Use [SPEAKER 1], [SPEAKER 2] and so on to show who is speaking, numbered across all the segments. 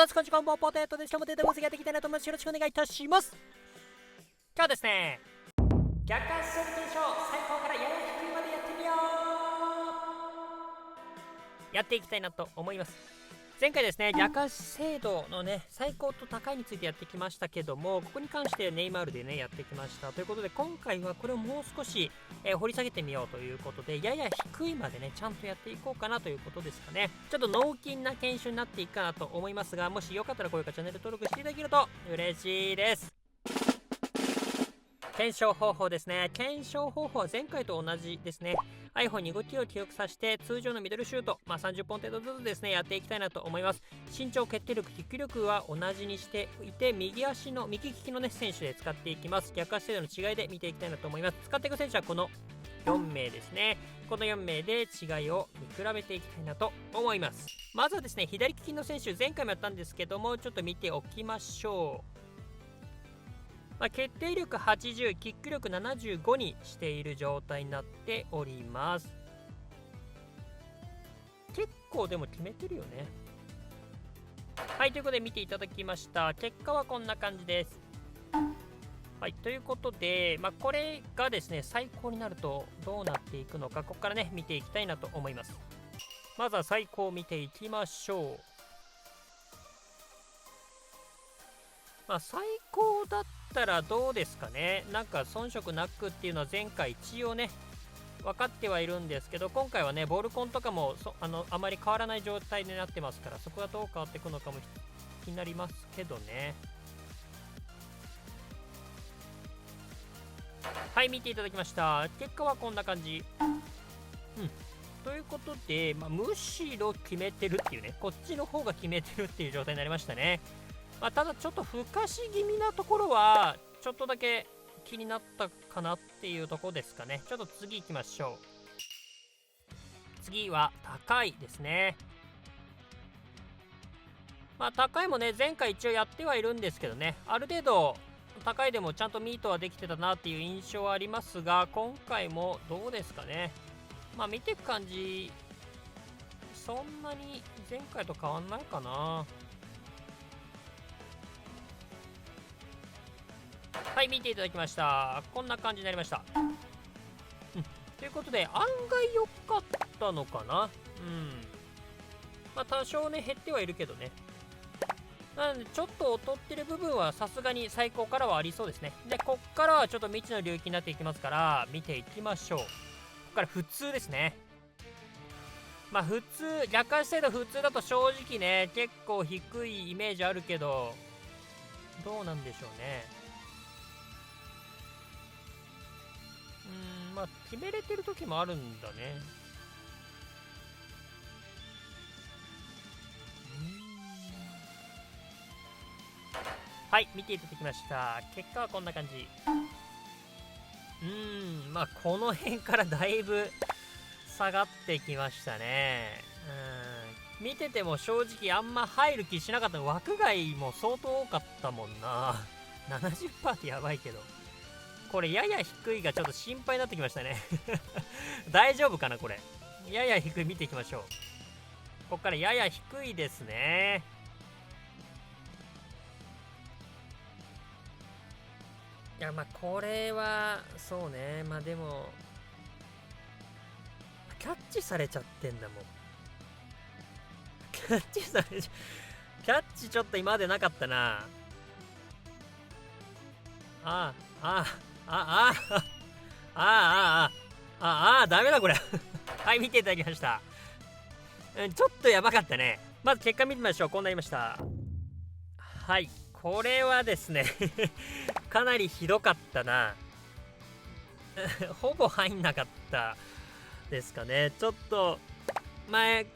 [SPEAKER 1] だつこんちこんぼポテトでしょもデータ分析やっていきたいなと思います。よろしくお願いいたします。今日はですね、逆関数検証最高からやや低いまでやってみようやっていきたいなと思います。前回ですね、逆足精度のね、最高と高いについてやってきましたけども、ここに関してネイマールでね、やってきました。ということで、今回はこれをもう少し、掘り下げてみようということで、やや低いまでね、ちゃんとやっていこうかなということですかね。ちょっと脳筋な研修になっていくかなと思いますが、もしよかったら高評価、チャンネル登録していただけると嬉しいです。検証方法ですね。検証方法は前回と同じですね。iPhone に動きを記録させて通常のミドルシュート、30本程度ずつですね、やっていきたいなと思います。身長、決定力、キック力は同じにしていて、右利きのね、選手で使っていきます。逆足精度の違いで見ていきたいなと思います。使っていく選手はこの4名ですね。この4名で違いを見比べていきたいなと思います。まずはですね、左利きの選手、前回もやったんですけども、ちょっと見ておきましょう。決定力80、キック力75にしている状態になっております。結構でも決めてるよね。はい、ということで見ていただきました。結果はこんな感じです。はい、ということで、これがですね、最高になるとどうなっていくのか、ここからね、見ていきたいなと思います。まずは最高を見ていきましょう。最高だったらどうですかね。なんか遜色なくっていうのは前回一応ね分かってはいるんですけど、今回はねボールコンとかもあまり変わらない状態になってますから、そこがどう変わっていくのかも気になりますけどね。はい、見ていただきました。結果はこんな感じ。ということで、むしろ決めてるっていうね、こっちの方が決めてるっていう状態になりましたね。ただちょっとふかし気味なところはちょっとだけ気になったかなっていうところですかね。ちょっと次行きましょう。次は高いですね。高いもね、前回一応やってはいるんですけどね、ある程度高いでもちゃんとミートはできてたなっていう印象はありますが、今回もどうですかね。見ていく感じそんなに前回と変わんないかな。はい、見ていただきました。こんな感じになりました。ということで、案外良かったのかな。多少ね、減ってはいるけどね。なので、ちょっと劣ってる部分はさすがに最高からはありそうですね。で、こっからはちょっと未知の領域になっていきますから、見ていきましょう。ここから普通ですね。普通、逆足精度普通だと正直ね、結構低いイメージあるけど、どうなんでしょうね。決めれてる時もあるんだね。はい、見ていただきました。結果はこんな感じ。この辺からだいぶ下がってきましたね。見てても正直あんま入る気しなかったの。枠外も相当多かったもんな。70% ってやばいけど。これやや低いがちょっと心配になってきましたね。大丈夫かなこれ。やや低い見ていきましょう。ここからやや低いですね。いやこれはそうね。でもキャッチされちゃってんだもん。キャッチちょっと今までなかったな。ダメだこれ。はい、見ていただきました。ちょっとやばかったね。まず結果見てみましょう。こうなりました。はい、これはですねかなりひどかったな。ほぼ入んなかったですかね。ちょっと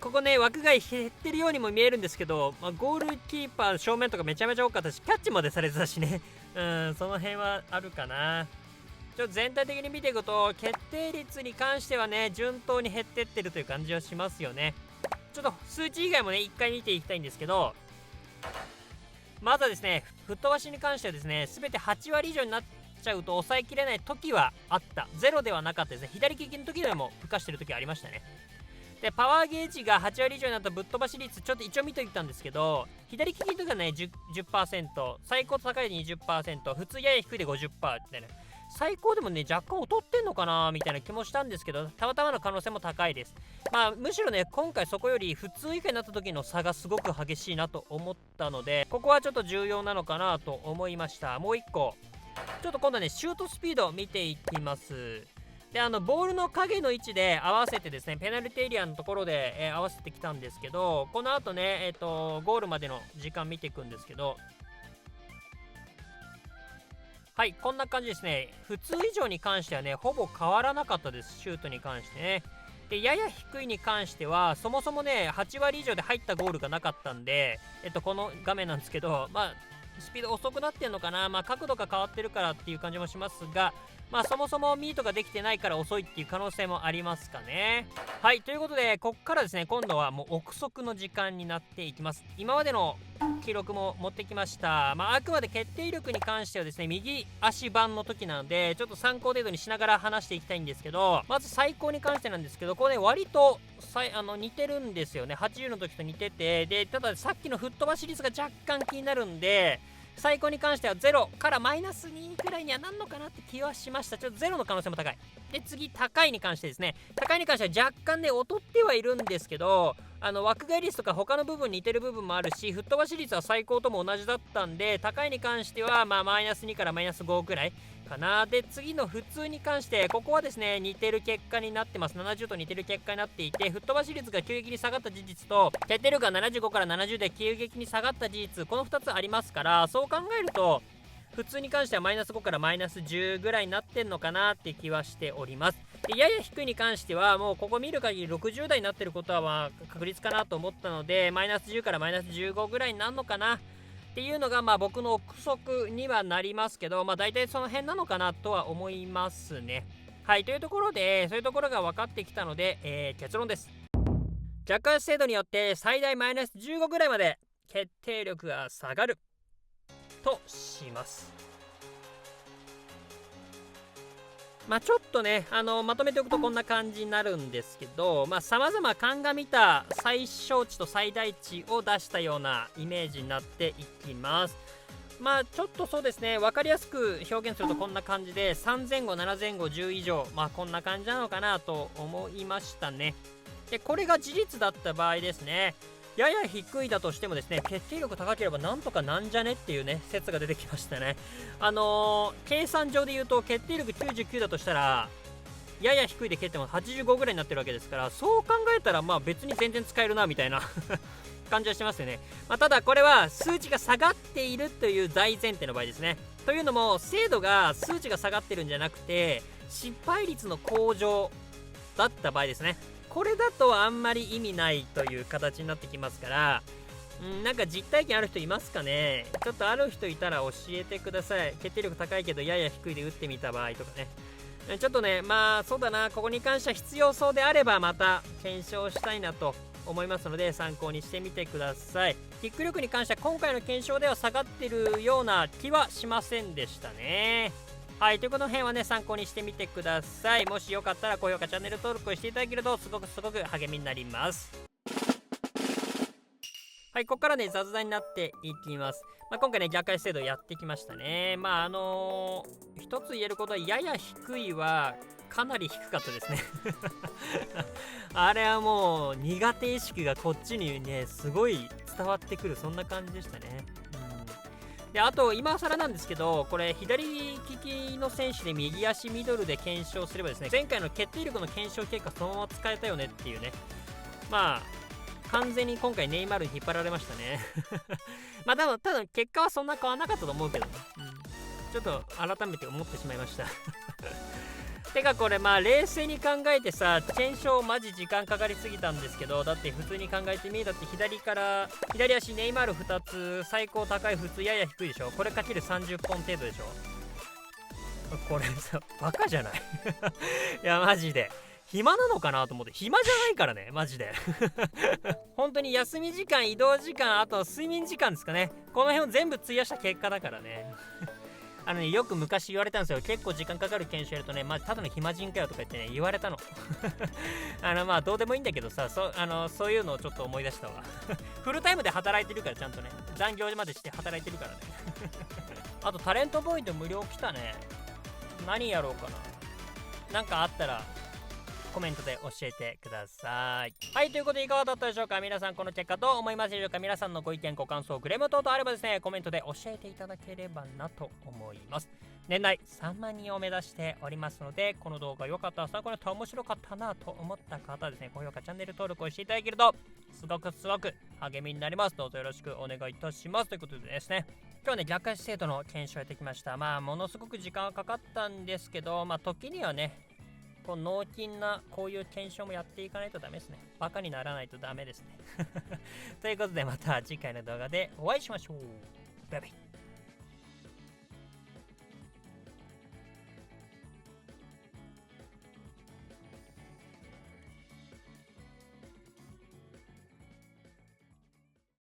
[SPEAKER 1] ここね枠外減ってるようにも見えるんですけど、ゴールキーパー正面とかめちゃめちゃ多かったし、キャッチまでされてたしね。その辺はあるかな。ちょっと全体的に見ていくと決定率に関してはね順当に減ってってるという感じはしますよね。ちょっと数値以外もね一回見ていきたいんですけど、まずはですね吹っ飛ばしに関してはですね、全て8割以上になっちゃうと抑えきれない時はあった。ゼロではなかったですね。左利きの時でも吹かしてる時ありましたね。でパワーゲージが8割以上になったぶっ飛ばし率ちょっと一応見ておいたんですけど、左利きとかね 10%、 最高と高いで 20%、 普通やや低いで 50% みたいな、最高でもね若干劣ってんのかなみたいな気もしたんですけど、たまたまの可能性も高いです。まあむしろね今回そこより普通以下になった時の差がすごく激しいなと思ったので、ここはちょっと重要なのかなと思いました。もう一個ちょっと今度はねシュートスピードを見ていきます。でボールの影の位置で合わせてですね、ペナルティエリアのところで、合わせてきたんですけど、この後ねゴールまでの時間見ていくんですけど、はい、こんな感じですね。普通以上に関してはねほぼ変わらなかったです、シュートに関してね。でやや低いに関してはそもそもね8割以上で入ったゴールがなかったんで、この画面なんですけど、まあスピード遅くなってんのかな、まあ角度が変わってるからっていう感じもしますが、まあそもそもミートができてないから遅いっていう可能性もありますかね。はい、ということでこっからですね今度はもう憶測の時間になっていきます。今までの記録も持ってきました。まああくまで決定力に関してはですね右足版の時なのでちょっと参考程度にしながら話していきたいんですけど、まず最高に関してなんですけど、これね割と似てるんですよね。80の時と似てて、でたださっきの吹っ飛ばし率が若干気になるんで、最高に関しては0からマイナス2くらいにはなんのかなって気はしました。ちょっと0の可能性も高い。で次高いに関してですね、高いに関しては若干ね劣ってはいるんですけど、枠外率とか他の部分似てる部分もあるし、吹っ飛ばし率は最高とも同じだったんで、高いに関してはまあマイナス2からマイナス5くらいかな。で次の普通に関して、ここはですね似てる結果になってます。70と似てる結果になっていて、吹っ飛ばし率が急激に下がった事実と決定力が75から70で急激に下がった事実、この2つありますから、そう考えると普通に関してはマイナス5からマイナス10ぐらいになってんのかなって気はしております。でやや低いに関してはもうここ見る限り60代になってることはまあ確率かなと思ったので、マイナス10からマイナス15ぐらいになるのかなっていうのがまあ僕の憶測にはなりますけど、まあ大体その辺なのかなとは思いますね。はい、というところでそういうところが分かってきたので、結論です。若干精度によって最大マイナス15ぐらいまで決定力が下がるとします。まあちょっとねまとめておくとこんな感じになるんですけど、まあ様々鑑みた最小値と最大値を出したようなイメージになっていきます。まあちょっとそうですね、分かりやすく表現するとこんな感じで3前後7前後10以上、まあこんな感じなのかなと思いましたね。でこれが事実だった場合ですね、やや低いだとしてもですね決定力高ければなんとかなんじゃねっていうね説が出てきましたね。計算上で言うと決定力99だとしたらやや低いで蹴っても85ぐらいになってるわけですから、そう考えたらまあ別に全然使えるなみたいな感じはしますよね。まあ、ただこれは数値が下がっているという大前提の場合ですね。というのも精度が数値が下がってるんじゃなくて失敗率の向上だった場合ですね。これだとあんまり意味ないという形になってきますから、なんか実体験ある人いますかね。ちょっとある人いたら教えてください。決定力高いけどやや低いで打ってみた場合とかね。ちょっとねまあそうだな、ここに関しては必要そうであればまた検証したいなと思いますので参考にしてみてください。キック力に関しては今回の検証では下がってるような気はしませんでしたね。はい、ということの辺はね参考にしてみてください。もしよかったら高評価チャンネル登録をしていただけるとすごく励みになります。はい、ここからね雑談になっていきます。今回ね逆回精度やってきましたね。一つ言えることはやや低いはかなり低かったですねあれはもう苦手意識がこっちにねすごい伝わってくる、そんな感じでしたね。であと今更なんですけど、これ左利きの選手で右足ミドルで検証すればですね、前回の決定力の検証結果そのまま使えたよねっていうね、まあ完全に今回ネイマールに引っ張られましたねまあただ結果はそんな変わらなかったと思うけどね、ちょっと改めて思ってしまいましたてかこれ冷静に考えてさ、検証マジ時間かかりすぎたんですけど、だって普通に考えてみ、だって左足ネイマール2つ、最高高い普通やや低いでしょ。これかける30本程度でしょ。これさバカじゃないいやマジで暇なのかなと思って。暇じゃないからねマジで本当に休み時間、移動時間、あと睡眠時間ですかね、この辺を全部費やした結果だからねよく昔言われたんですよ。結構時間かかる研修やるとね、まあ、ただの暇人かよとか言ってね、言われたの。まあ、どうでもいいんだけどさ、そういうのをちょっと思い出したわ。フルタイムで働いてるから、ちゃんとね。残業までして働いてるからね。あと、タレントボーイで無料来たね。何やろうかな。なんかあったら、コメントで教えてください。はい、ということでいかがだったでしょうか。皆さんこの結果どう思いますでしょうか。皆さんのご意見ご感想クレーム等々あればですね、コメントで教えていただければなと思います。年内3万人を目指しておりますので、この動画良かった、参考になった面白かったなと思った方はですね、高評価チャンネル登録をしていただけるとすごく励みになります。どうぞよろしくお願いいたします。ということでですね、今日はね、逆足生徒の検証やってきました。まあものすごく時間がかかったんですけど、まあ時にはね、こう脳筋なこういう検証もやっていかないとダメですね。バカにならないとダメですね。ということでまた次回の動画でお会いしましょう。バイバイ。